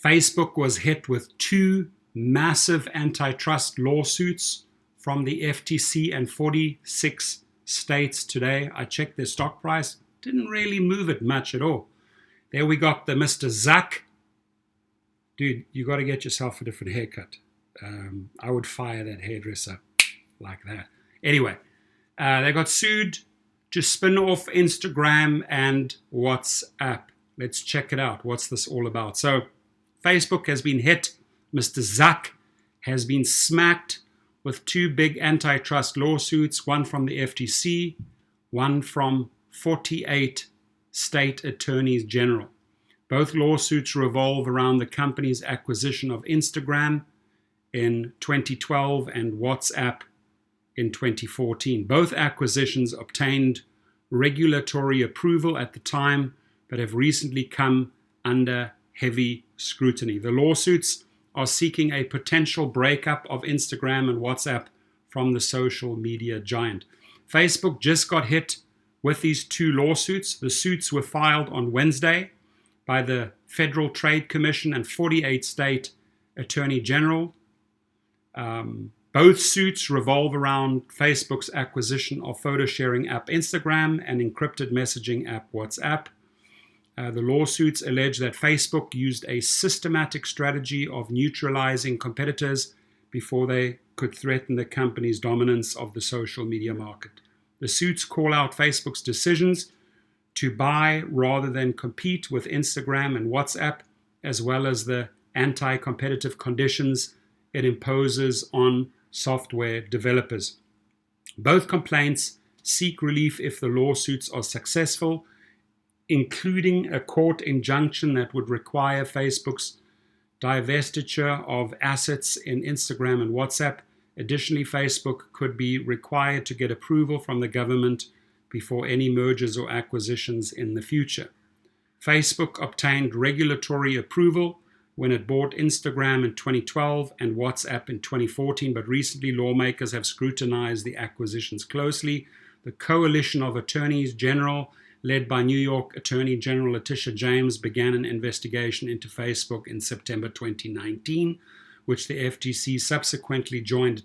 Facebook was hit with 2 massive antitrust lawsuits from the FTC and 46 states today. I checked their stock price, didn't really move it much at all. There we got the Mr. Zuck. Dude, you got to get yourself a different haircut. I would fire that hairdresser like that. Anyway, they got sued to spin off Instagram and WhatsApp. Let's check it out. What's this all about? So Facebook has been hit. Mr. Zuck has been smacked with 2 big antitrust lawsuits, one from the FTC, one from 48 state attorneys general. Both lawsuits revolve around the company's acquisition of Instagram in 2012 and WhatsApp in 2014. Both acquisitions obtained regulatory approval at the time, but have recently come under heavy scrutiny. The lawsuits are seeking a potential breakup of Instagram and WhatsApp from the social media giant. Facebook just got hit with these 2 lawsuits. The suits were filed on Wednesday by the Federal Trade Commission and 48 state attorney general. Both suits revolve around Facebook's acquisition of photo-sharing app Instagram and encrypted messaging app WhatsApp. The lawsuits allege that Facebook used a systematic strategy of neutralizing competitors before they could threaten the company's dominance of the social media market. The suits call out Facebook's decisions to buy rather than compete with Instagram and WhatsApp, as well as the anti-competitive conditions it imposes on software developers. Both complaints seek relief if the lawsuits are successful, including a court injunction that would require Facebook's divestiture of assets in Instagram and WhatsApp. Additionally, Facebook could be required to get approval from the government before any mergers or acquisitions in the future. Facebook obtained regulatory approval when it bought Instagram in 2012 and WhatsApp in 2014, but recently lawmakers have scrutinized the acquisitions closely. The coalition of attorneys general, led by New York Attorney General Letitia James, began an investigation into Facebook in September 2019, which the FTC subsequently joined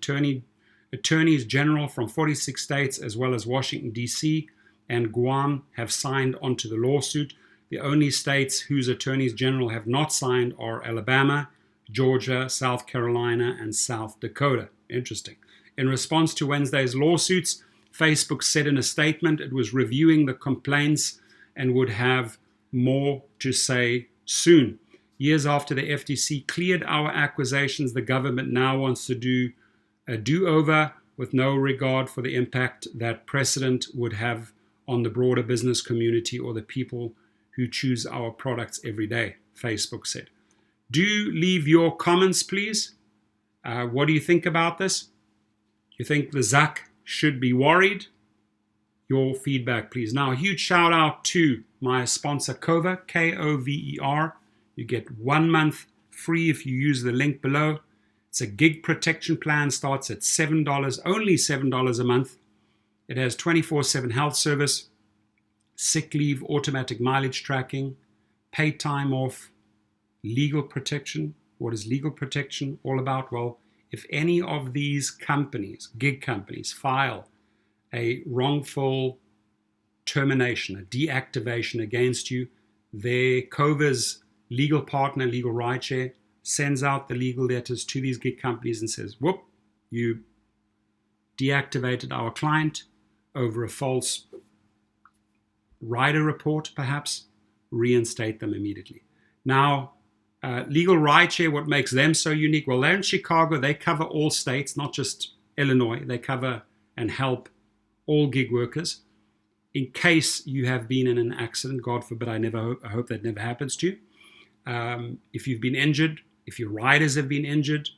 attorneys general from 46 states as well as Washington, D.C. and Guam have signed onto the lawsuit. The only states whose attorneys general have not signed are Alabama, Georgia, South Carolina, and South Dakota. Interesting. In response to Wednesday's lawsuits, Facebook said in a statement it was reviewing the complaints and would have more to say soon. Years after the FTC cleared our accusations, the government now wants to do a do-over with no regard for the impact that precedent would have on the broader business community or the people who choose our products every day, Facebook said. Do leave your comments, please. What do you think about this? You think the Zuck should be worried? Your feedback, please. Now, a huge shout out to my sponsor, Cover, Kover. You get 1 month free if you use the link below. It's a gig protection plan, starts at $7, only $7 a month. It has 24/7 health service, sick leave, automatic mileage tracking, paid time off, legal protection. What is legal protection all about? Well, if any of these companies, gig companies, file a wrongful termination, a deactivation against you, their Cover's legal partner, LegalRideshare, sends out the legal letters to these gig companies and says, whoop, you deactivated our client over a false rider report, perhaps, reinstate them immediately. Now, LegalRideshare, what makes them so unique? Well, they're in Chicago. They cover all states, not just Illinois. They cover and help all gig workers. In case you have been in an accident, God forbid, I hope that never happens to you. If you've been injured, if your riders have been injured,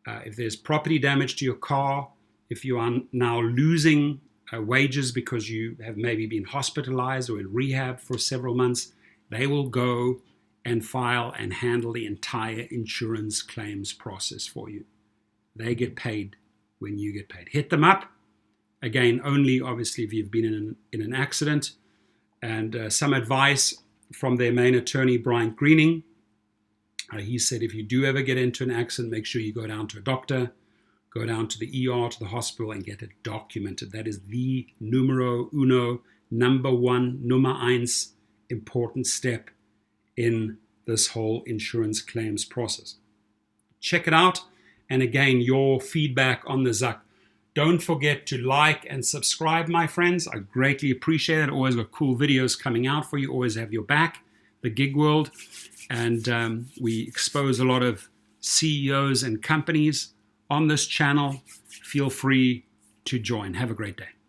if there's property damage to your car, if you are now losing wages because you have maybe been hospitalized or in rehab for several months, they will go and file and handle the entire insurance claims process for you. They get paid when you get paid. Hit them up. Again, only obviously if you've been in an accident. And some advice from their main attorney, Brian Greening. He said if you do ever get into an accident, make sure you go down to a doctor, go down to the ER, to the hospital, and get it documented. That is the numero uno, number eins, important step in this whole insurance claims process. Check it out. And again, your feedback on the Zuck. Don't forget to like and subscribe, my friends. I greatly appreciate it. Always got cool videos coming out for you. Always have your back, the gig world. And we expose a lot of CEOs and companies on this channel. Feel free to join. Have a great day.